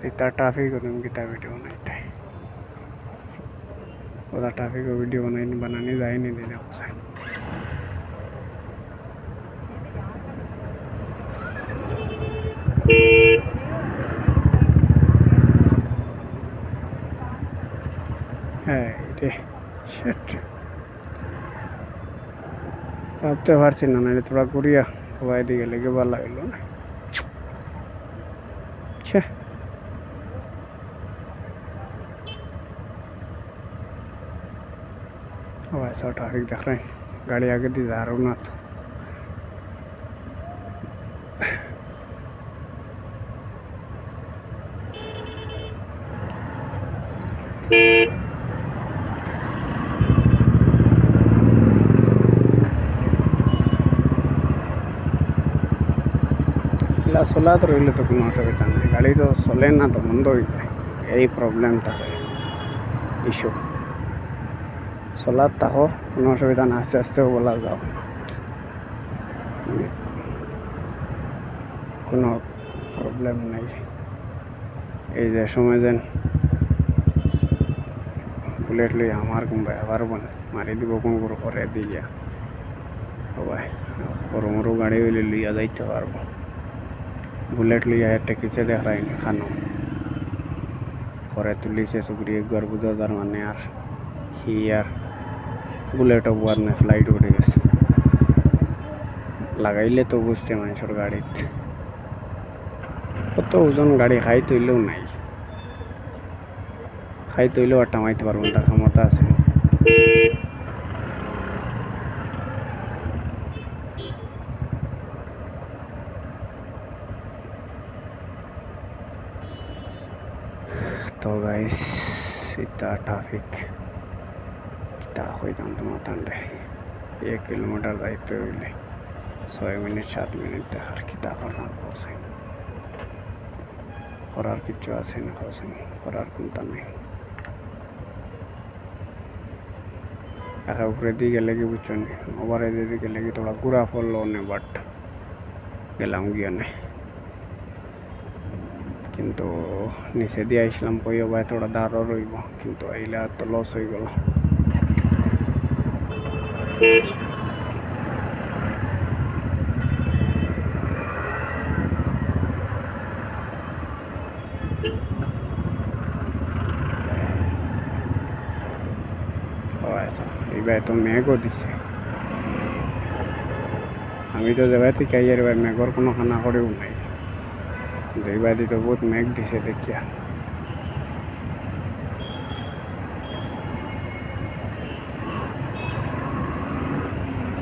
इतना ट्रैफिक तुम कितना वीडियो बनाते उधर ट्रैफिक को वीडियो बनाने जा ही नहीं देने को सही है रे शिट अब तो हर चीज ना थोड़ा गुड़िया हवाई दी गले के बाल लगे ना छे ऐसा ट्रैफिक देख रहे हैं गाड़ी आगे दी जा रहा हूँ ना ಇಲ್ಲ ಸೊಲ್ಲಾದರೂ ಇಲ್ಲ तो কোনো অসুবিধা নেই গাড়ি তো চলে না তো বন্ধ হয়ে যায় এই প্রবলেম থাকে ইস্যু চলাত তাহো কোনো অসুবিধা না আস্তে আস্তেও বলা যাও কোনো প্রবলেম নাই এই যে সময় যেন বুলেট লই আমার কোনবা আবার বন মারি দিব কোন করে দিয়া সবাই বড় বড় গাড়ি হইলে লইয়া যাইতে পারবো बुलेट लिया है टेकिसे देख रहा है खानो करे तुली से सुगरी एक बार बुझा दर माने यार ही यार बुलेट ओवर ने फ्लाइट उड़े गए लगाइले तो बुझते मानसर गाड़ी तो ओजन गाड़ी खाई तैलेও নাই খাই তৈলেও আর টামাইতে পারবো না ক্ষমতা আছে तो गाइस इतना ट्रैफिक कितना होई दाम तो मातांडे 1 किलोमीटर जाइते हইলে 6 मिनट 7 मिनट দেখার কিতা কথা বলছেন করার কিছু আছে না বলছেন করার কোনটা নাই আগে উপরে দিকে গেলে বুঝছেন ওভারে দিকে গেলে थोड़ा ঘোরা পড়লো না বাট গেলাম গিয়া না কিন্তু নিচে দিয়ে আসলাম কইও ভাই थोड़ा দাঁড় রইব কিন্তু আইলা তো লস হয়ে গেল এইবার তো মেঘও দিছে আমি তো যাবাই থেকে আইয়ার মেঘর কোনো খানা করেও নাই এইবার তো বহুত মেঘ দিছে দেখিয়া